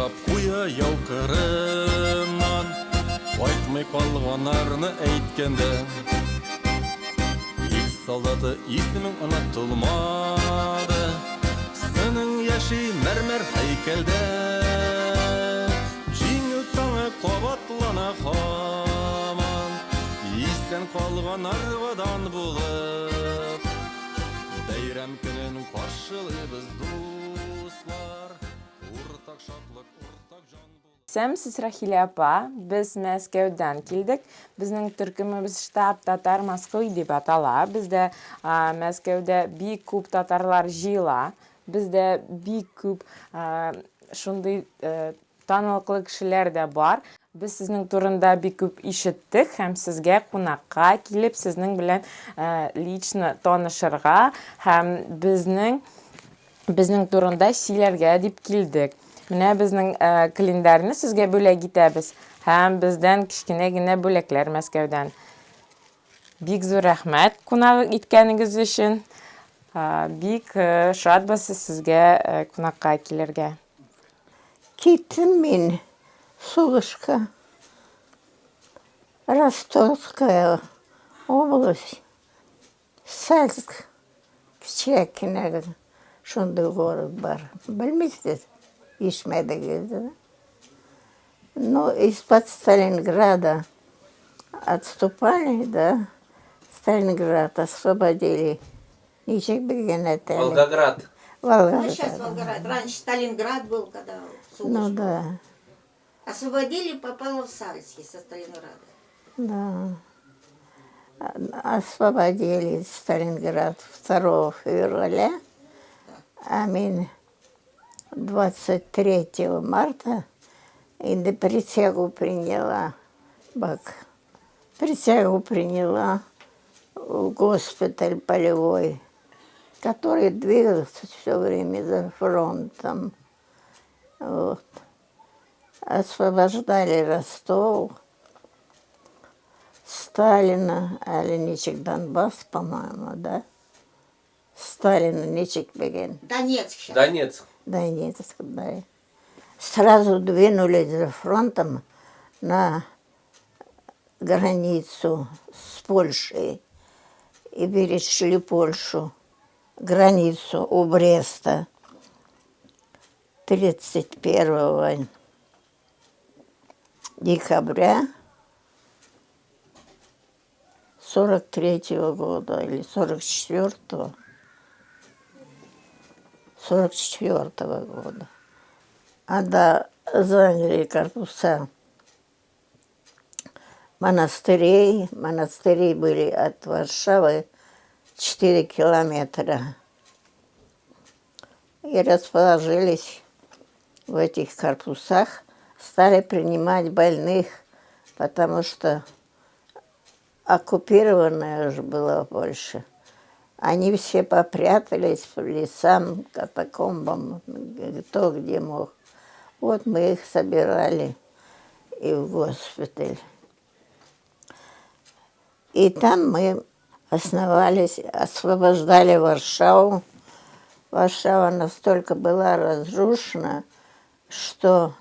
Сұрап қуя яукырынан, айтмай қалғанарны әйткенде. Ик солдаты исімің ұнатылмады, сінің яши мәрмәр хайкелде. Жеңіл таңы қобатлана хаман, исен қалған арвадан болып. Бәйрәм күнін қаршылы біз дуслар, ортақ шатлық, ортақ жан болып. Сіз Рахиля апа, біз Мәскеуден келдік. Біздің түркіміміз штаб татар Москвы деп атала. Бізде Мәскеуде бик көп татарлар жила. Бізде бик көп шундай танылыклы кішілер де бар. Біз сіздің турында бик көп ишеттік, һәм сізге қонаққа келіп, сіздің білен лично танышырға, һәм біздің турында сөйләргә дип келдік. Менә безнең календарьны сезгә бүләк итәбез, һәм бездән кичкенә генә бүләкләр Мәскәүдән. Бик зур рәхмәт кунак иткәнегез өчен. Бик шатбыз сезгә кунакка килергә. Киттім мен суғышқа. Ростовская область. Сальск. Кішкене шундай город бар. Білмейсіз? Ишмедегізді. Но из-под Сталинграда отступали, да. Сталинград освободили. Ничек беген это. Волгоград. Волгоград. Ну, сейчас Волгоград. Раньше Сталинград был, когда Ну да. освободили, попало в Сальске со Сталинграда. Да. Освободили Сталинград 2 февраля, а мен 23 марта и присягу приняла. Присягу приняла в госпиталь полевой, который двигался все время за фронтом. Вот. Освобождали Ростов, Сталина, Оленичек Донбасс, по-моему, да? Сталина, Ничек Беген. Донецк сейчас. Донецк. Донецк, да. Сразу двинулись за фронтом на границу с Польшей и перешли Польшу, границу у Бреста 31 декабря 43-го года или 44-го. 44-го года. Заняли корпуса монастырей. Монастыри были от Варшавы 4 километра. И расположились в этих корпусах, стали принимать больных, потому что оккупированная же была Польша. Они все попрятались в лесам, катакомбам, кто где мог. Вот мы их собирали и в госпиталь. И там мы основались, освобождали Варшаву. Варшава настолько была разрушена, что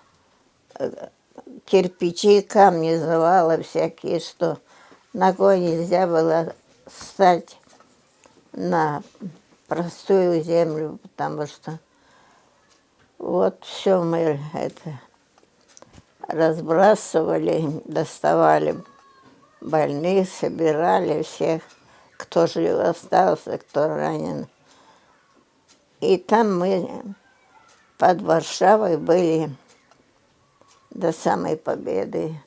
кирпичи, камни, завалы всякие, что ногой нельзя было встать на простую землю, потому что вот все мы это разбрасывали, доставали больных, собирали всех, кто жив остался, кто ранен. И там мы под Варшавой были до самой победы.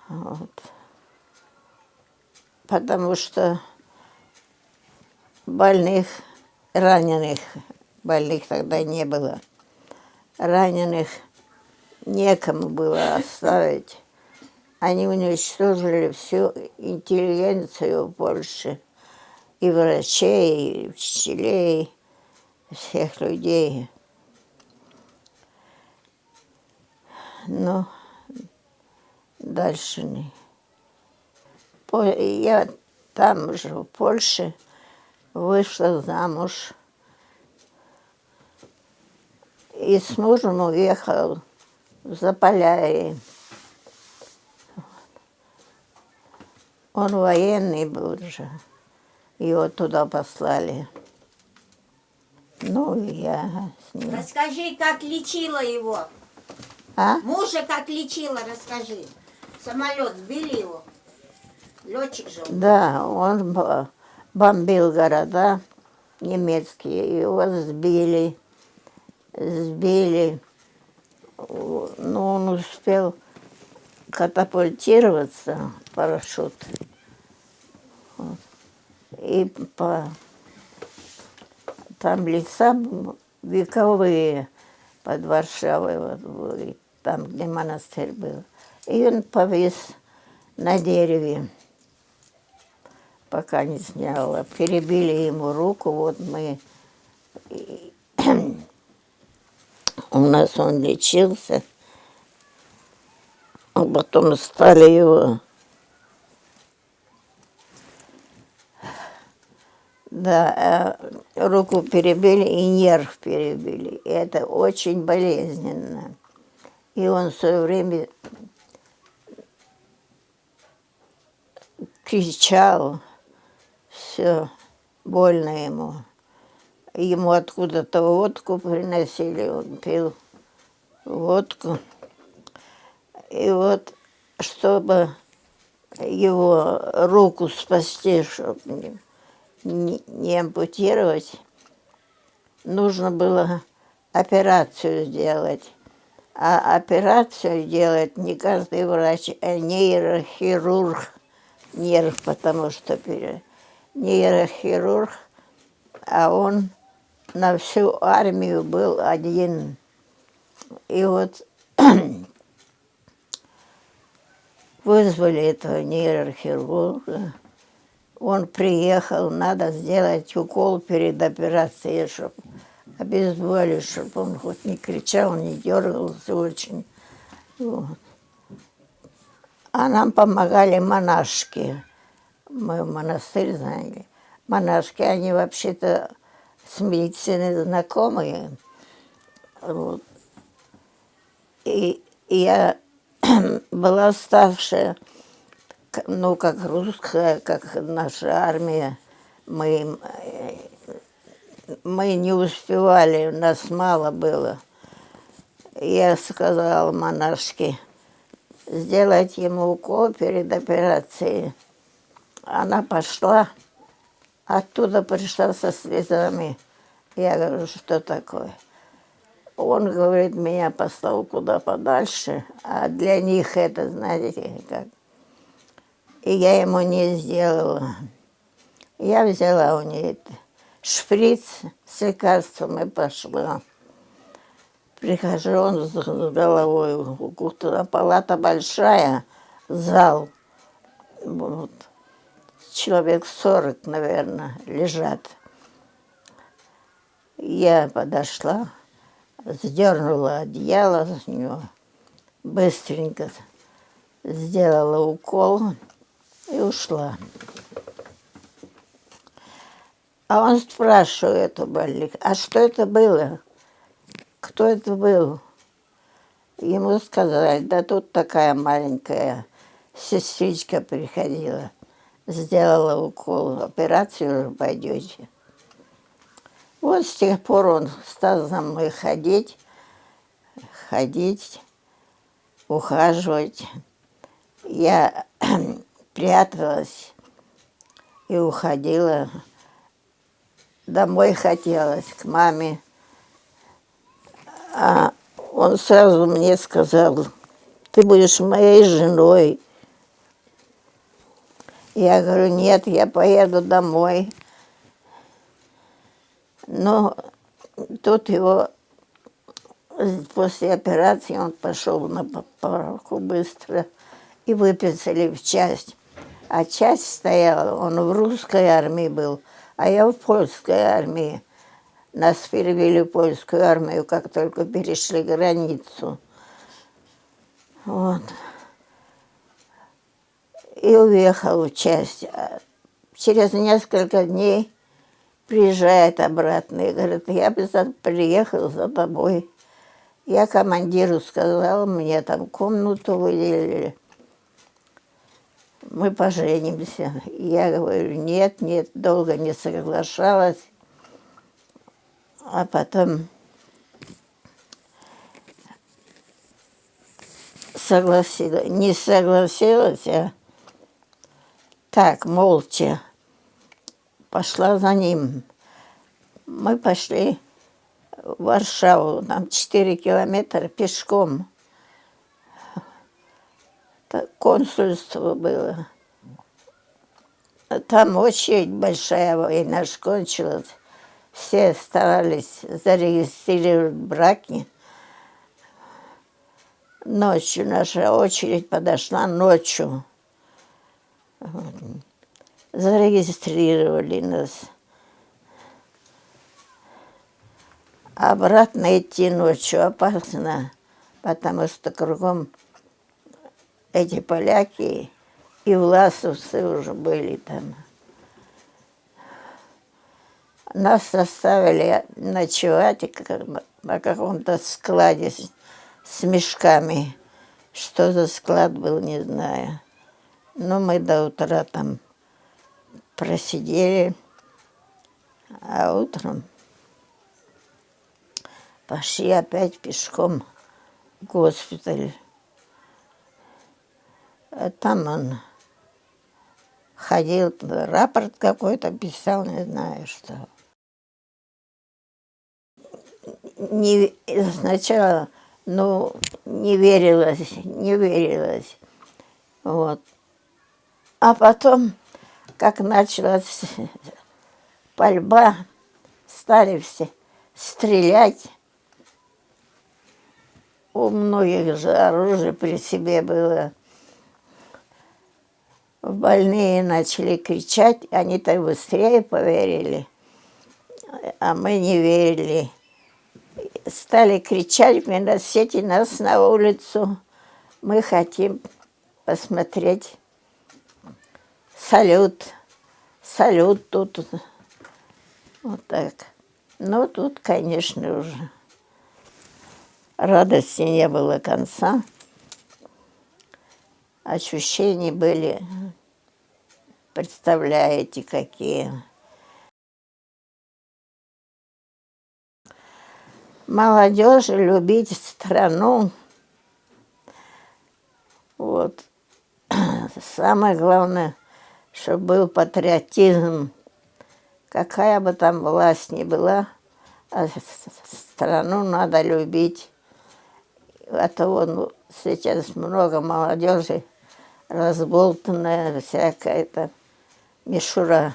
Вот. Потому что больных тогда не было. Раненых некому было оставить. Они уничтожили всю интеллигенцию Польши. И врачей, и учителей, всех людей. Но дальше не. Я там же, в Польше, вышла замуж И с мужем уехал в Заполярье. Он военный был же. Его туда послали. Ну, и я с ним. Расскажи, как лечила его. А? Мужа как лечила, расскажи. Самолет сбили его. Летчик же он. Да, он бомбил города немецкие. Его сбили. Сбили. Ну, он успел катапультироваться, парашют. Вот. И там леса вековые под Варшавой, вот, были, там, где монастырь был. И он повис на дереве, пока не снял. Перебили ему руку, вот мы... У нас он лечился, а потом стали его... Да, руку перебили и нерв перебили. И это очень болезненно. И он в свое время кричал, все, больно ему. Ему откуда-то водку приносили, он пил водку. И вот, чтобы его руку спасти, чтобы не ампутировать, нужно было операцию сделать. А операцию делает не каждый врач, а нейрохирург. Нерв, потому что нейрохирург, а он на всю армию был один. И вот вызвали этого нейрохирурга. Он приехал, надо сделать укол перед операцией, чтобы обезболить, чтобы он хоть не кричал, не дергался очень. Вот. А нам помогали монашки. Мы в монастырь заняли. Монашки, они вообще-то с медициной знакомые. Вот. И я была старшая, ну, как русская, как наша армия. Мы не успевали, нас мало было. Я сказала монашке, сделать ему укол перед операцией. Она пошла, оттуда пришла со слезами. Я говорю, что такое? Он, говорит, меня послал куда подальше, а для них это, знаете, как. И я ему не сделала. Я взяла у нее шприц с лекарством и пошла. Прихожу, он с головой, туда палата большая, зал, вот, человек 40, наверное, лежат. Я подошла, сдернула одеяло с него, быстренько сделала укол и ушла. А он спрашивает у больника, а что это было? Кто это был? Ему сказали, да тут такая маленькая сестричка приходила, сделала укол, операцию уже пойдете. Вот с тех пор он стал за мной ходить, ухаживать. Я пряталась и уходила. Домой хотелось, к маме. А он сразу мне сказал, ты будешь моей женой. Я говорю, нет, я поеду домой. Но тут его, после операции он пошел на поправку быстро и выписали в часть. А часть стояла, он в русской армии был, а я в польской армии. Нас перевели в польскую армию, как только перешли границу. Вот. И уехал в часть. Через несколько дней приезжает обратно и говорит, я бы приехал за тобой. Я командиру сказала, мне там комнату выделили. Мы поженимся. Я говорю, нет, нет, долго не соглашалась. А потом согласилась, не согласилась, а так, молча, пошла за ним. Мы пошли в Варшаву, там 4 километра пешком. Консульство было. Там очередь большая, война ж кончилась. Все старались зарегистрировать браки. Ночью наша очередь подошла ночью. Зарегистрировали нас. Обратно идти ночью опасно, потому что кругом эти поляки и власовцы уже были там. Нас оставили ночевать на каком-то складе с мешками. Что за склад был, не знаю. Но мы до утра там просидели, а утром пошли опять пешком в госпиталь. А там он ходил, рапорт какой-то писал, не знаю что. Сначала, не верилось. Вот. А потом, как началась пальба, стали все стрелять. У многих же оружие при себе было. Больные начали кричать, они-то быстрее поверили, а мы не верили. Стали кричать, выносите нас на улицу, мы хотим посмотреть салют тут. Вот так. Но тут, конечно, уже радости не было конца. Ощущения были, представляете, какие. Молодежь любить страну. Вот. Самое главное, чтобы был патриотизм. Какая бы там власть ни была, а страну надо любить. А то сейчас много молодежи разболтанная, всякая-то мишура.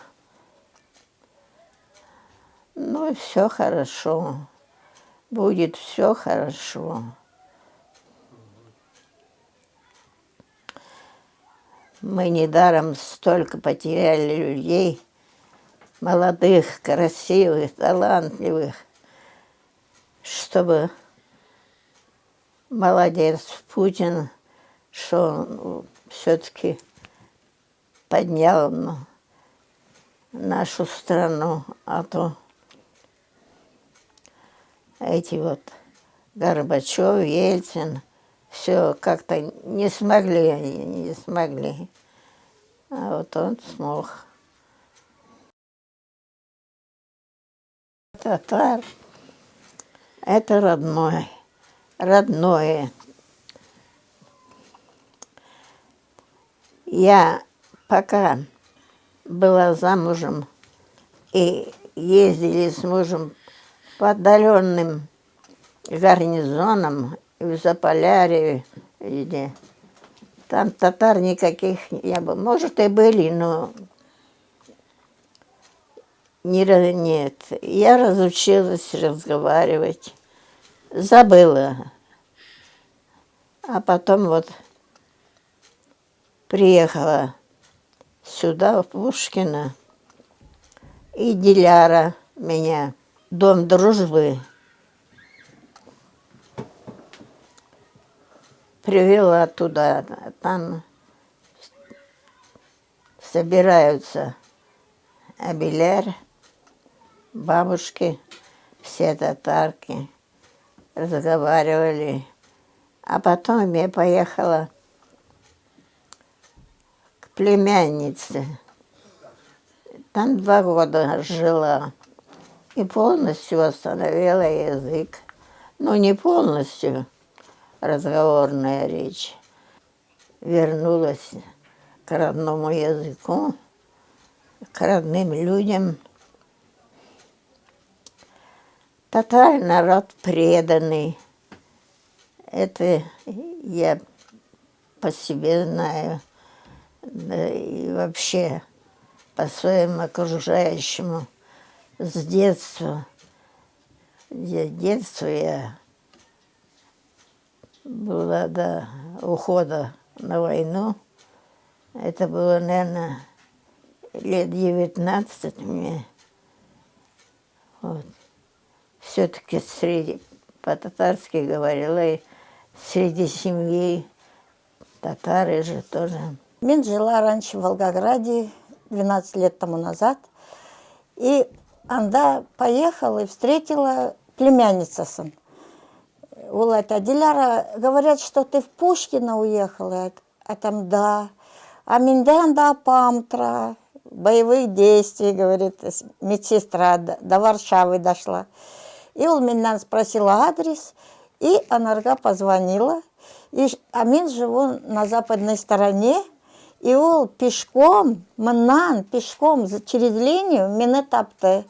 Ну, все хорошо. Будет все хорошо. Мы недаром столько потеряли людей, молодых, красивых, талантливых, чтобы молодец Путин, что он все-таки поднял нашу страну, а то эти вот Горбачев, Ельцин, все как-то не смогли они, не смогли. А вот он смог. Татар – это родное. Я пока была замужем и ездили с мужем по отдаленным гарнизонам в Заполярье, где там татар никаких не было. Может, и были, но нет. Я разучилась разговаривать, забыла. А потом вот приехала сюда, в Пушкино, и Диляра меня, Дом дружбы, привела туда. Там собираются абеляр, бабушки, все татарки. разговаривали. А потом я поехала к племяннице. Там 2 года жила. И полностью восстановила язык. Ну, не полностью, разговорная речь. Вернулась к родному языку, к родным людям. Татар народ преданный. Это я по себе знаю. Да и вообще по своему окружающему с детства. С детства я была до ухода на войну. Это было, наверное, лет 19 мне. Вот. Все-таки по-татарски говорила, и среди семьи татары же тоже. Я жила раньше в Волгограде, 12 лет тому назад. И анда поехала и встретила племянницасын. Улайта Диляра, говорят, что ты в Пушкино уехала. А там да. А менде анда апамтра, боевых действий, говорит, медсестра до Варшавы дошла. И он меня спросила адрес, и Анарга позвонила. А мен живу на западной стороне, и он пешком, пешком через линию мені тапты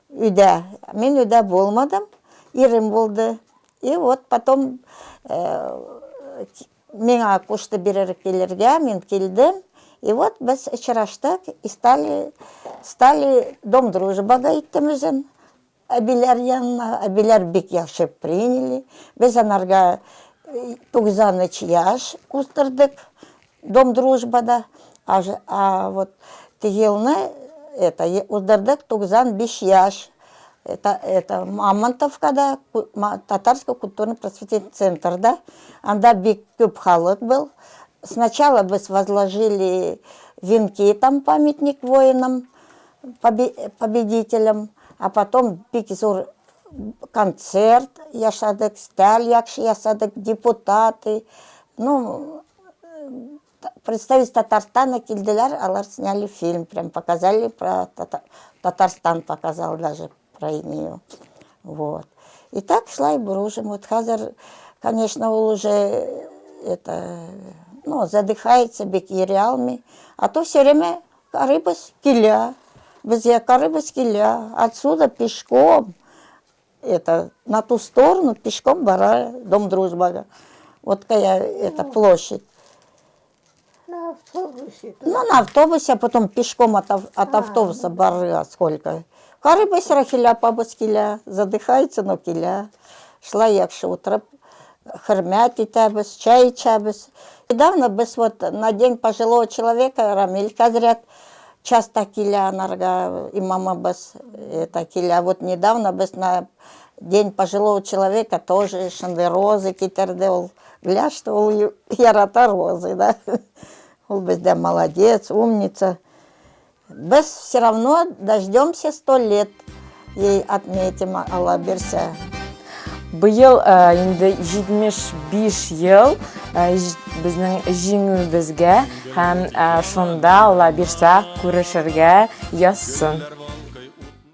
үйде. Мен үйде болмадым, ирім болды. И вот потом меңа кушты берер келерге, мен келдім. И вот біз очыраштық и стали дом дружбага иттімізін. Әбилер янына, әбилер бек яқшы приняли. Біз анарға 90 яш устырдық дом дружбада. А вот тегелны устырдық 95 яш. Это Мамонтовкада, татарский культурно-просветительный центр, да? Анда бек көп халық был. Сначала біз возложили венки, там памятник воинам, победителям. А потом бекзур концерт яшадык, сталь яшадык, депутаты. Ну, представитель Татарстана келдилер, алар сняли фильм, прям показали про Татарстан, показал даже про нее. Вот. И так шла и дружим. Вот Хазар, конечно, он уже задыхается бекириалми, а то все время карыбас киля. Без якорыбас киля. Отсюда пешком, на ту сторону пешком бара дом дружбага. Вот какая площадь. На автобусе. Ну, на автобусе, а потом пешком от автобуса бара сколько. Карыбас рахиля, пабас киля. Задыхается, но киля. Шла якша утро. Хырмят итабыз, чай ичабыз. Недавно біз вот на день пожилого человека Рамиль Казрят часто киля нарга имама біз киля. Вот недавно біз на день пожилого человека тоже шанды розы китерде ол. Гля, что ол ярата розы, да. Ол бізде молодец, умница. Біз все равно дождемся 100 лет и отметим Алла берсе. Быйыл енді 75 ел біздің жеңуімізге һәм шонда Алла берсе күрешерге язсын.